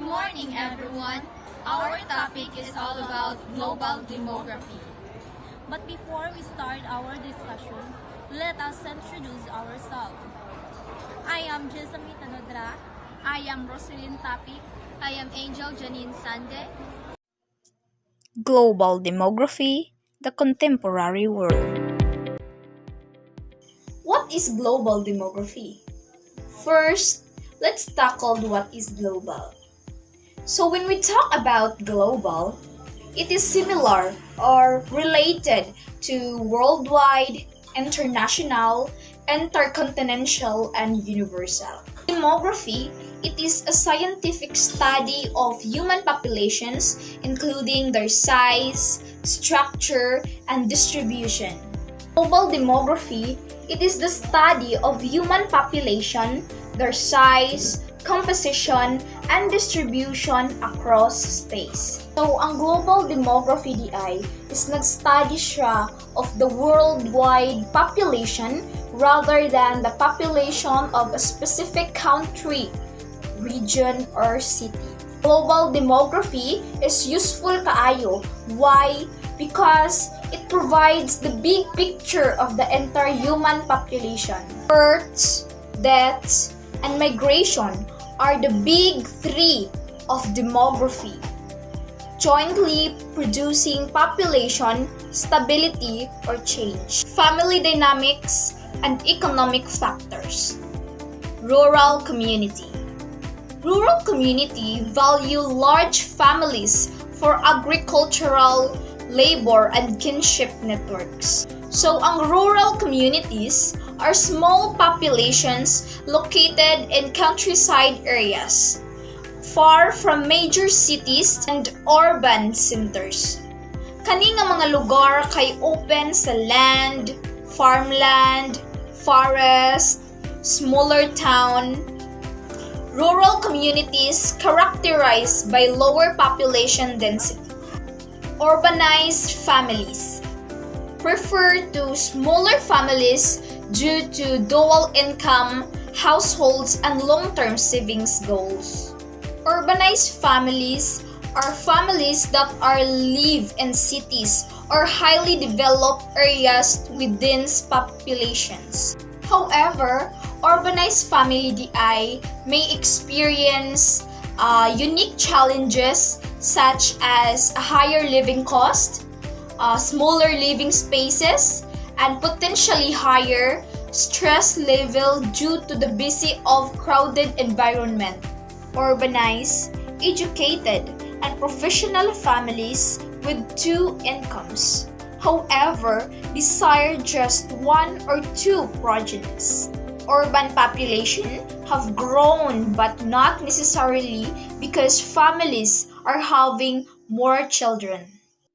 morning, everyone. Our topic is all about global demography. But before we start our discussion, let us introduce ourselves. I am Jessamine Tanodra. I am Rosalyn Tapik. I am Angel Janine Sande. Global Demography, the Contemporary World. What is global demography? First, let's tackle what is global. So when we talk about global, it is similar or related to worldwide, international, intercontinental, and universal. Demography, it is a scientific study of human populations, including their size, structure, and distribution. Global demography, it is the study of human population, their size, composition, and distribution across space. So, ang global demography DI is nag-study siya of the worldwide population rather than the population of a specific country, region, or city. Global demography is useful kaayo. Why? Because it provides the big picture of the entire human population. Births, deaths, and migration are the big three of demography, jointly producing population stability or change. Family dynamics and economic factors. Rural community. Rural community value large families for agricultural, labor, and kinship networks. So, ang rural communities are small populations located in countryside areas, far from major cities and urban centers. Kani nga mga lugar kay open sa land, farmland, forest, smaller town. Rural communities characterized by lower population density. Urbanized families refer to smaller families due to dual income households and long-term savings goals. Urbanized families are families that live in cities or highly developed areas with dense populations. However, urbanized family DI may experience unique challenges such as a higher living cost, smaller living spaces, and potentially higher stress level due to the busy of crowded environment. Urbanized, educated, and professional families with two incomes. However, desire just one or two progenies. Urban population have grown but not necessarily because families are having more children.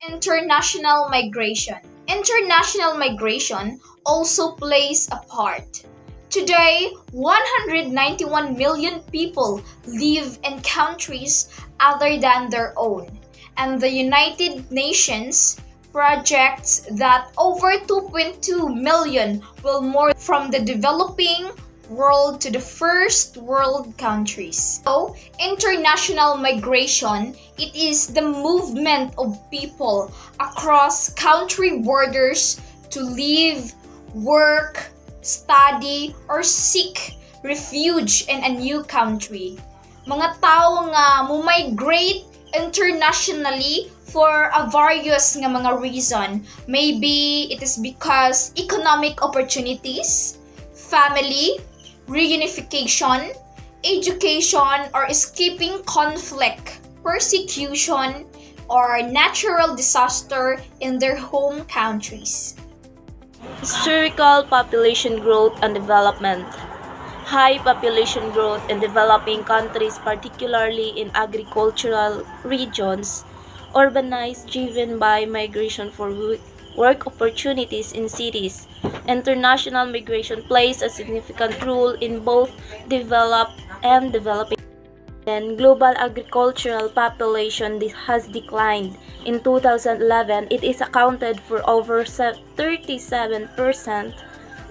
International migration. International migration also plays a part. Today, 191 million people live in countries other than their own, and the United Nations projects that over 2.2 million will move from the developing world to the first world countries. So, international migration, it is the movement of people across country borders to live, work, study, or seek refuge in a new country. Mga tao nga migrate internationally for a various nga mga reason. Maybe it is because economic opportunities, family, reunification, education, or escaping conflict, persecution, or natural disaster in their home countries. Historical population growth and development. High population growth in developing countries, particularly in agricultural regions, urbanized driven by migration for work opportunities in cities. International migration plays a significant role in both developed and developing. And global agricultural population has declined. In 2011, it is accounted for over 37%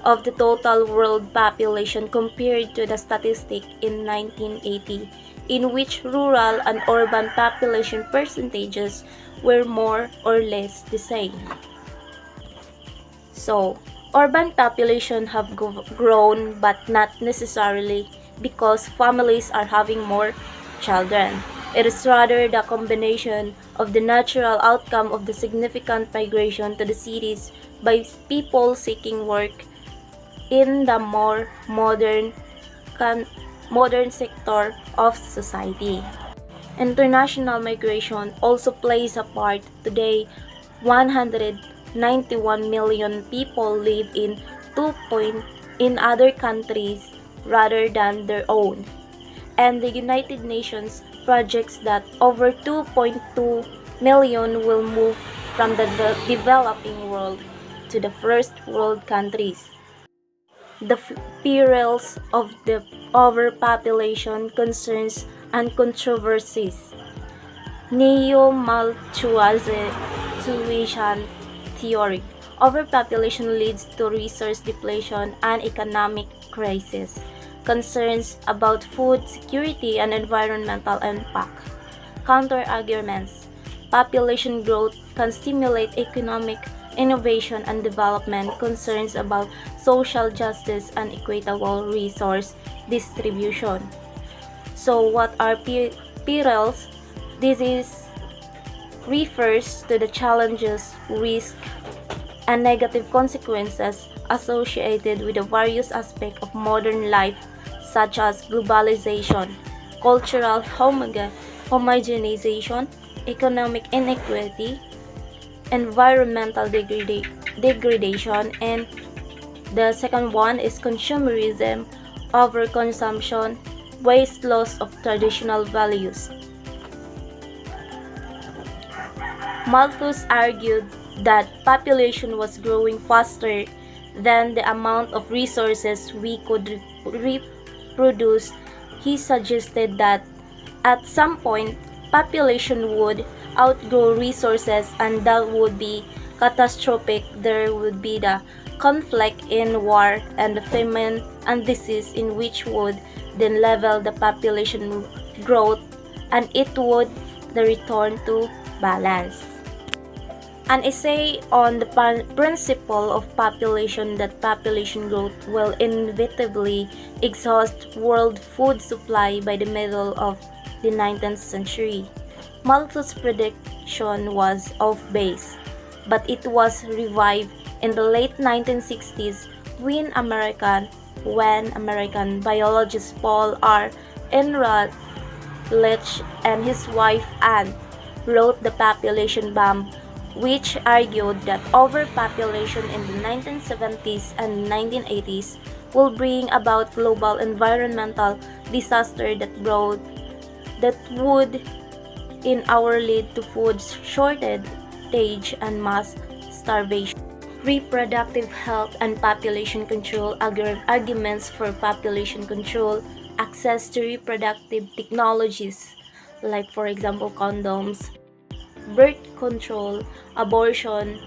of the total world population compared to the statistic in 1980. in which rural and urban population percentages were more or less the same. So, urban population have grown but not necessarily because families are having more children. It is rather the combination of the natural outcome of the significant migration to the cities by people seeking work in the more modern sector of society. International migration also plays a part. Today, 191 million people live in 2 point in other countries rather than their own. And the United Nations projects that over 2.2 million will move from the developing world to the first world countries. The perils of the overpopulation concerns and controversies. Neo-Malthusian theory. Overpopulation leads to resource depletion and economic crisis. Concerns about food security and environmental impact. Counter-arguments. Population growth can stimulate economic innovation and development. Concerns about social justice and equitable resource distribution. So what are perils? Refers to the challenges, risk, and negative consequences associated with the various aspects of modern life such as globalization, cultural homogenization, economic inequality, environmental degradation, and the second one is consumerism, overconsumption, waste, loss of traditional values. Malthus argued that population was growing faster than the amount of resources we could reproduce. He suggested that at some point, population would outgrow resources and that would be catastrophic. There would be the conflict in war and the famine and disease in which would then level the population growth and it would the return to balance. An essay on the principle of population that population growth will inevitably exhaust world food supply by the middle of the 19th century. Malthus' prediction was off base, but it was revived in the late 1960s when American biologist Paul R. Ehrlich and his wife Anne wrote The Population Bomb, which argued that overpopulation in the 1970s and 1980s will bring about global environmental disaster that would in our lead to food shortage and mass starvation. Reproductive health and population control arguments for population control, access to reproductive technologies, like for example condoms, birth control, abortion,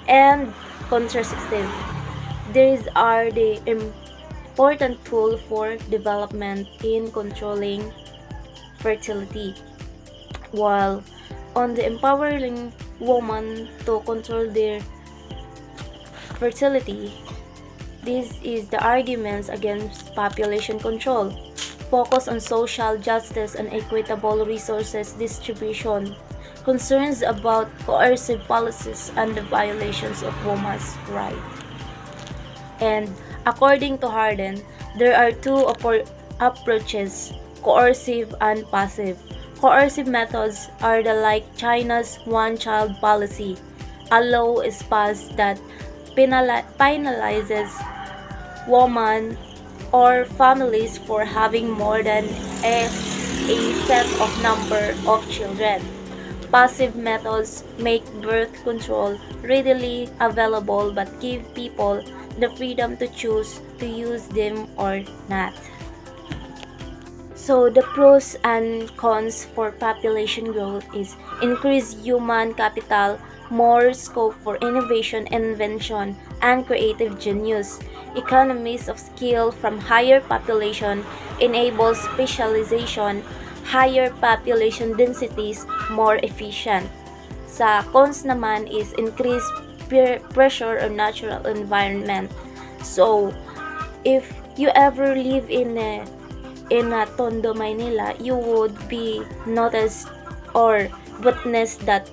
and contraceptive. These are the important tools for development in controlling fertility, while on the empowering women to control their fertility. This is the arguments against population control. Focus on social justice and equitable resources distribution. Concerns about coercive policies and the violations of women's rights. And according to Harden, there are two approaches, coercive and passive. Coercive methods are the like China's one-child policy. A law is passed that penalizes women or families for having more than a set of number of children. Passive methods make birth control readily available but give people the freedom to choose to use them or not. So the pros and cons for population growth is increased human capital, more scope for innovation, invention, and creative genius. Economies of scale from higher population enables specialization, higher population densities more efficient. Sa cons naman is increased pressure on natural environment. So, if you ever live in a Tondo, Manila, you would be noticed or witness that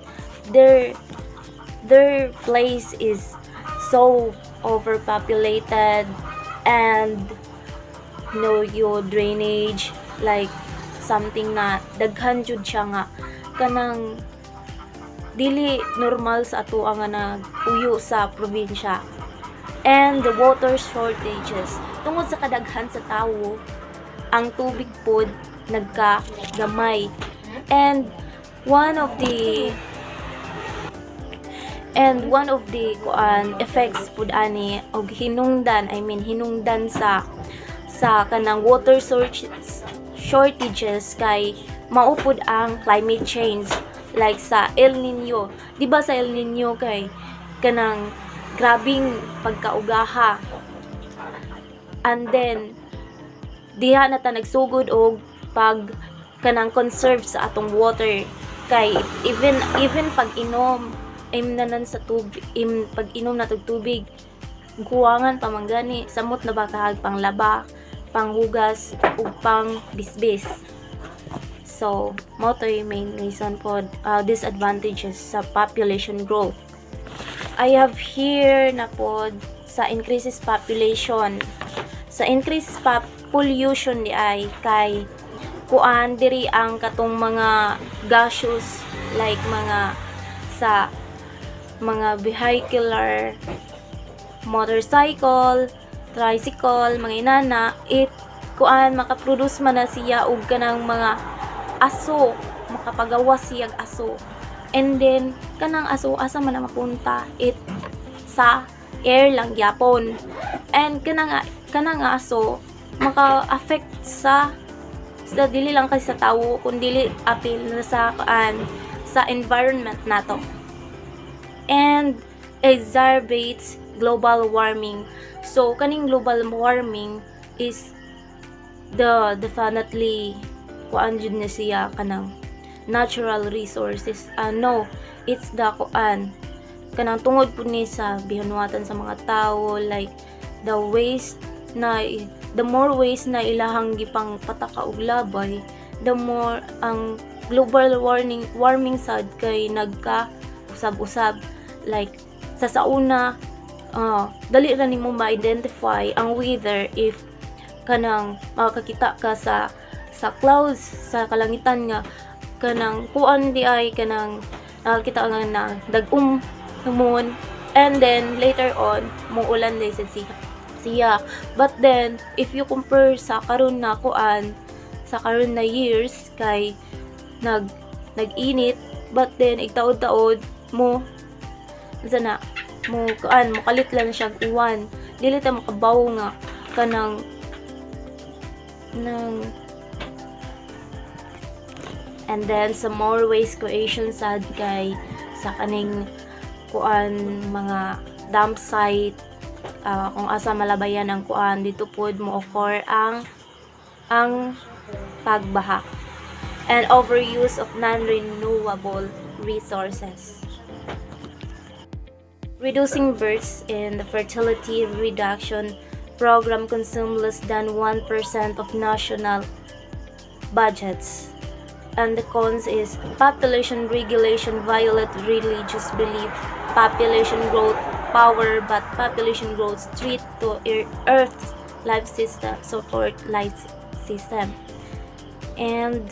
their place is so overpopulated, and your drainage like something na daghan jud siya nga kanang dili normal sa ato nga nag-uyo sa probinsya. And the water shortages, tungod sa kadaghan sa tawo, ang tubig pod nagkagamay. And one of the effects pud ani og hinungdan sa kanang water shortages kay maupod ang climate change, like sa El Nino. Di ba sa El Nino kay kanang grabing pagkaugaha, and then diha na ta nagsugod og pag kanang conserve sa atong water, kay even pag inom nanan sa tubig, pag inom na tubig kuwangan pa manggani, samot na ba kahag panglaba, panghugas ug pang bisbis. So mo to yung main reason po disadvantages sa population growth. I have here na po sa increases population. Sa increased pollution di ay kay kuan diri ang katong mga gaseous like mga sa mga vehicular, motorcycle, tricycle, mga inana, kuan makaproduce man na siya og kanang mga aso, makapagawas siyag aso. And then kanang aso asa man na mapunta, sa air lang gyapon. And kanang aso maka-affect sa dili lang kasi sa tawo kundi apil na sa environment nato. And exacerbates global warming. So kaning global warming is definitely kuan jud na siya kanang natural resources. No, it's the kanang tungod po ni sa binuhatan sa mga tao, like the more waste na ilahang gipang pataka og labay, the more ang global warming sad kay nagka usab-usab, like sa sauna dali ra nimo ma-identify ang weather if kanang makakita ka sa clouds sa kalangitan nga kanang kuan di ay kanang nakakita nga na dag-umon, and then later on muulan day sa siya. But then if you compare sa karon na years kay nag-init, but then igtaod-taod mo kalit lang siya uwan, dili ta makabaw nga kanang and then some more waste creation sad kay sa kaning mga dump site, kung asa malabayan ang dito pod mo occur ang pagbaha and overuse of non-renewable resources. Reducing births in the fertility reduction program consume less than 1% of national budgets. And the cons is population regulation violate religious belief, population growth power, but population growth threat to Earth's life system, support life system. And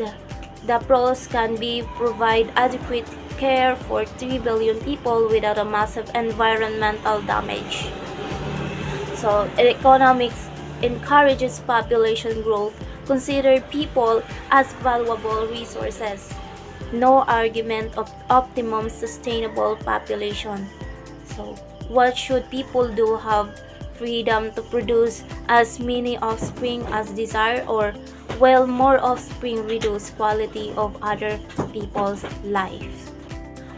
the pros can be provide adequate care for 3 billion people without a massive environmental damage. So economics encourages population growth, consider people as valuable resources. No argument of optimum sustainable population. So what should people do? Have freedom to produce as many offspring as desire, or well, more offspring reduce quality of other people's lives.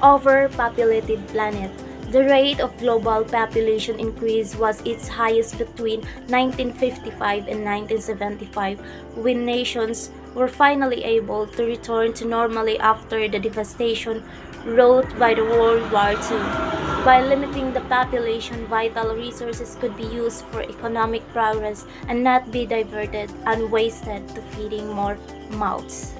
Overpopulated planet. The rate of global population increase was its highest between 1955 and 1975, when nations were finally able to return to normally after the devastation wrought by the World War II. By limiting the population, vital resources could be used for economic progress and not be diverted and wasted to feeding more mouths.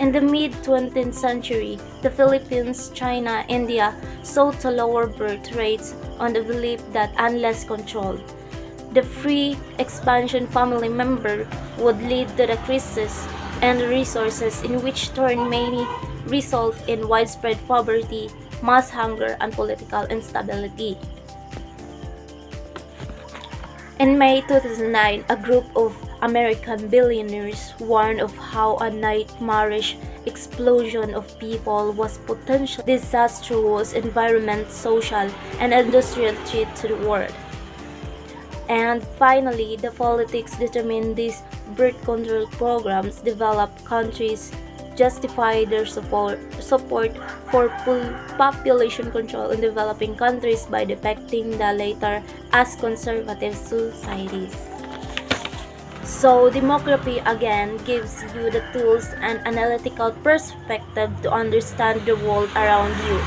In the mid-20th century, the Philippines, China, India sought to lower birth rates on the belief that unless controlled, the free expansion family member would lead to the crisis and resources in which turn many result in widespread poverty, mass hunger, and political instability. In May 2009, a group of American billionaires warned of how a nightmarish explosion of people was potentially disastrous environment, social, and industrial threat to the world. And finally, the politics determine these birth control programs developed countries justify their support for full population control in developing countries by depicting the latter as conservative societies. So, demography again gives you the tools and analytical perspective to understand the world around you.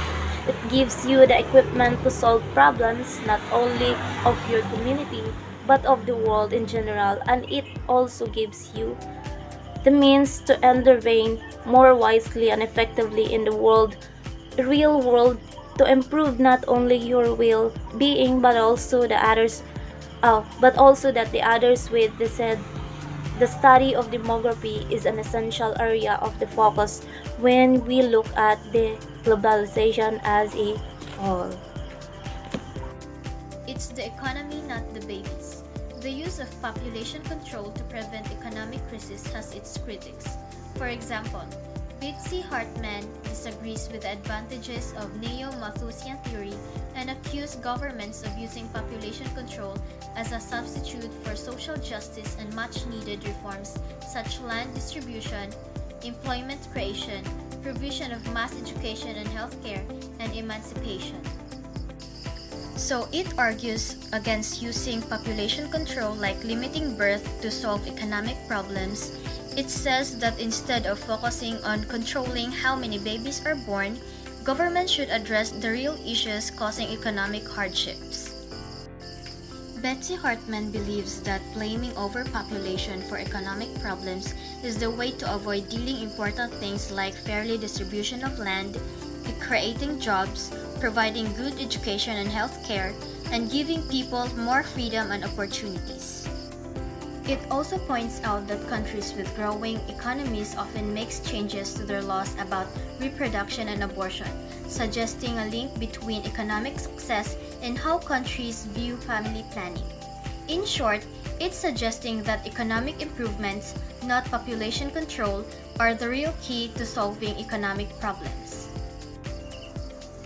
It gives you the equipment to solve problems not only of your community but of the world in general, and it also gives you the means to intervene more wisely and effectively in the real world, to improve not only your well-being but also that the others with the said. The study of demography is an essential area of the focus when we look at the globalization as a whole. It's the economy, not the babies. The use of population control to prevent economic crisis has its critics. For example, Betsy Hartman disagrees with the advantages of neo-Malthusian theory and accused governments of using population control as a substitute for social justice and much-needed reforms such land distribution, employment creation, provision of mass education and healthcare, and emancipation. So it argues against using population control like limiting birth to solve economic problems. It says that instead of focusing on controlling how many babies are born, government should address the real issues causing economic hardships. Betsy Hartman believes that blaming overpopulation for economic problems is the way to avoid dealing important things like fairly distribution of land, creating jobs, providing good education and health care, and giving people more freedom and opportunities. It also points out that countries with growing economies often make changes to their laws about reproduction and abortion, suggesting a link between economic success and how countries view family planning. In short, it's suggesting that economic improvements, not population control, are the real key to solving economic problems.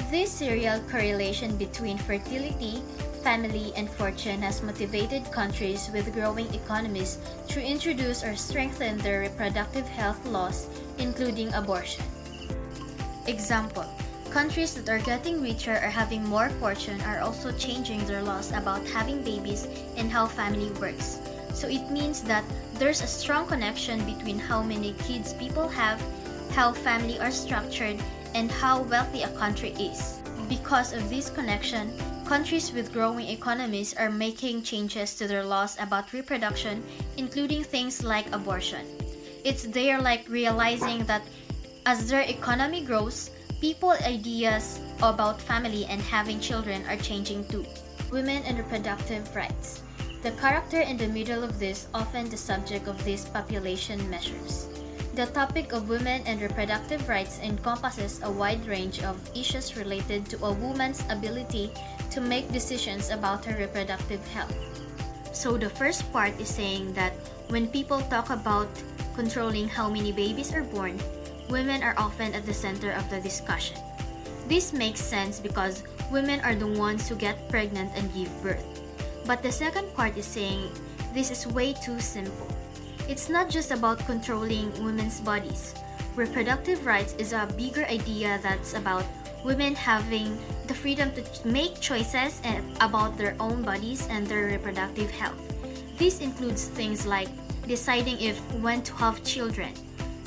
This serial correlation between fertility, family, and fortune has motivated countries with growing economies to introduce or strengthen their reproductive health laws, including abortion. Example: countries that are getting richer or having more fortune are also changing their laws about having babies and how family works. So it means that there's a strong connection between how many kids people have, how family are structured, and how wealthy a country is. Because of this connection, countries with growing economies are making changes to their laws about reproduction, including things like abortion. It's there like realizing that as their economy grows, people's ideas about family and having children are changing too. Women and reproductive rights. The character in the middle of this often the subject of these population measures. The topic of women and reproductive rights encompasses a wide range of issues related to a woman's ability to make decisions about her reproductive health. So the first part is saying that when people talk about controlling how many babies are born, women are often at the center of the discussion. This makes sense because women are the ones who get pregnant and give birth. But the second part is saying this is way too simple. It's not just about controlling women's bodies. Reproductive rights is a bigger idea that's about women having the freedom to make choices about their own bodies and their reproductive health. This includes things like deciding if when to have children,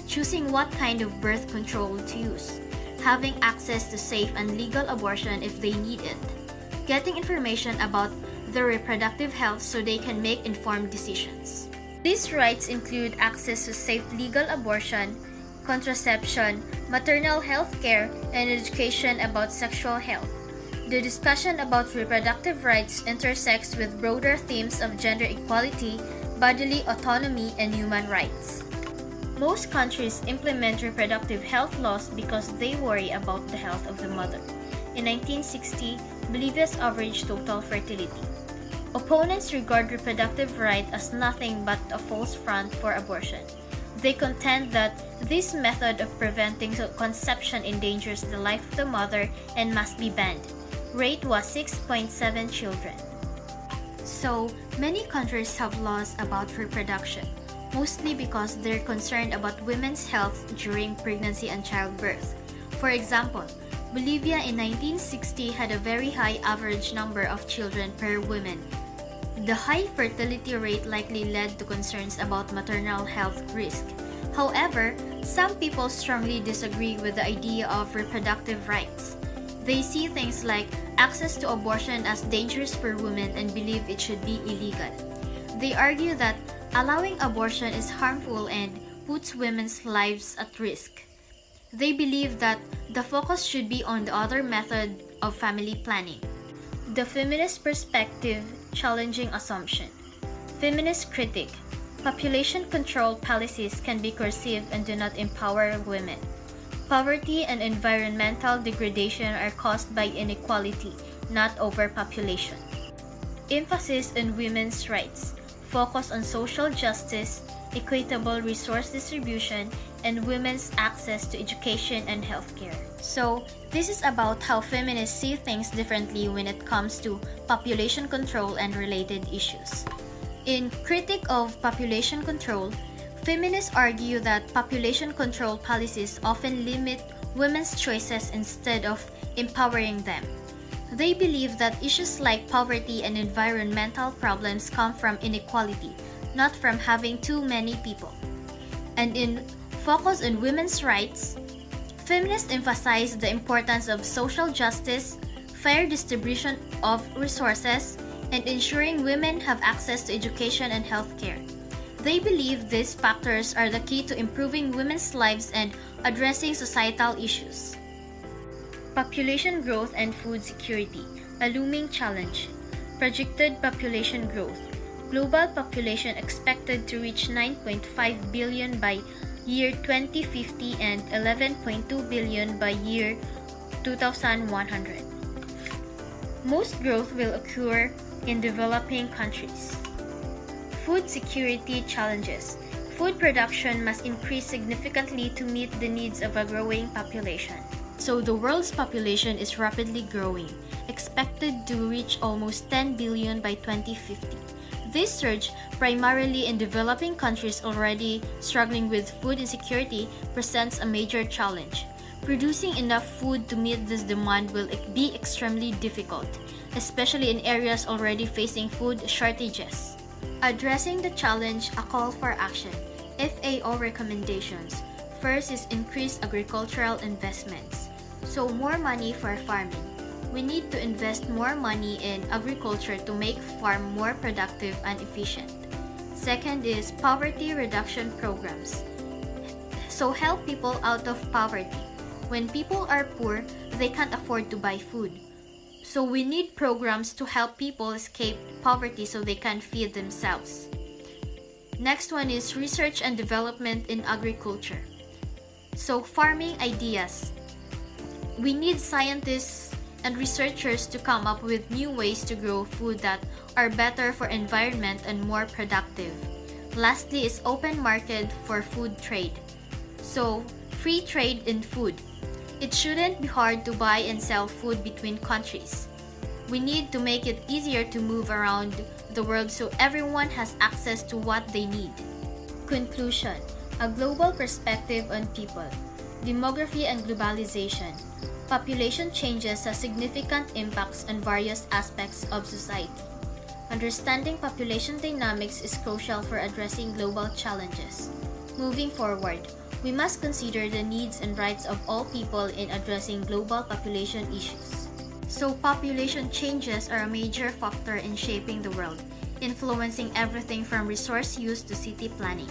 choosing what kind of birth control to use, having access to safe and legal abortion if they need it, getting information about their reproductive health so they can make informed decisions. These rights include access to safe legal abortion, contraception, maternal health care, and education about sexual health. The discussion about reproductive rights intersects with broader themes of gender equality, bodily autonomy, and human rights. Most countries implement reproductive health laws because they worry about the health of the mother. In 1960, Bolivia's average total fertility. Opponents regard reproductive right as nothing but a false front for abortion. They contend that this method of preventing conception endangers the life of the mother and must be banned. Rate was 6.7 children. So, many countries have laws about reproduction, mostly because they're concerned about women's health during pregnancy and childbirth. For example, Bolivia in 1960 had a very high average number of children per woman. The high fertility rate likely led to concerns about maternal health risk. However, some people strongly disagree with the idea of reproductive rights. They see things like access to abortion as dangerous for women and believe it should be illegal. They argue that allowing abortion is harmful and puts women's lives at risk. They believe that the focus should be on the other method of family planning. The feminist perspective challenging assumption. Feminist critic. Population control policies can be coercive and do not empower women. Poverty and environmental degradation are caused by inequality, not overpopulation. Emphasis on women's rights. Focus on social justice, equitable resource distribution, and women's access to education and healthcare. So, this is about how feminists see things differently when it comes to population control and related issues. In Critique of Population Control, feminists argue that population control policies often limit women's choices instead of empowering them. They believe that issues like poverty and environmental problems come from inequality, not from having too many people. And in Focus on Women's Rights, feminists emphasize the importance of social justice, fair distribution of resources, and ensuring women have access to education and healthcare. They believe these factors are the key to improving women's lives and addressing societal issues. Population growth and food security, a looming challenge. Projected population growth. Global population expected to reach 9.5 billion by year 2050 and 11.2 billion by year 2100. Most growth will occur in developing countries. Food security challenges. Food production must increase significantly to meet the needs of a growing population. So the world's population is rapidly growing, expected to reach almost 10 billion by 2050. This surge, primarily in developing countries already struggling with food insecurity, presents a major challenge. Producing enough food to meet this demand will be extremely difficult, especially in areas already facing food shortages. Addressing the challenge, a call for action. FAO recommendations. First is increase agricultural investments. So more money for farming. We need to invest more money in agriculture to make farm more productive and efficient. Second is poverty reduction programs. So help people out of poverty. When people are poor, they can't afford to buy food. So we need programs to help people escape poverty so they can feed themselves. Next one is research and development in agriculture. So farming ideas. We need scientists and researchers to come up with new ways to grow food that are better for environment and more productive. Lastly is open market for food trade. So free trade in food. It shouldn't be hard to buy and sell food between countries. We need to make it easier to move around the world so everyone has access to what they need. Conclusion: a global perspective on people, demography and globalization. Population changes has significant impacts on various aspects of society. Understanding population dynamics is crucial for addressing global challenges. Moving forward, we must consider the needs and rights of all people in addressing global population issues. So population changes are a major factor in shaping the world, influencing everything from resource use to city planning.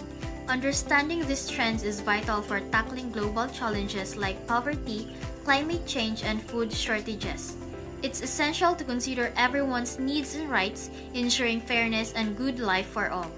Understanding these trends is vital for tackling global challenges like poverty, climate change, and food shortages. It's essential to consider everyone's needs and rights, ensuring fairness and good life for all.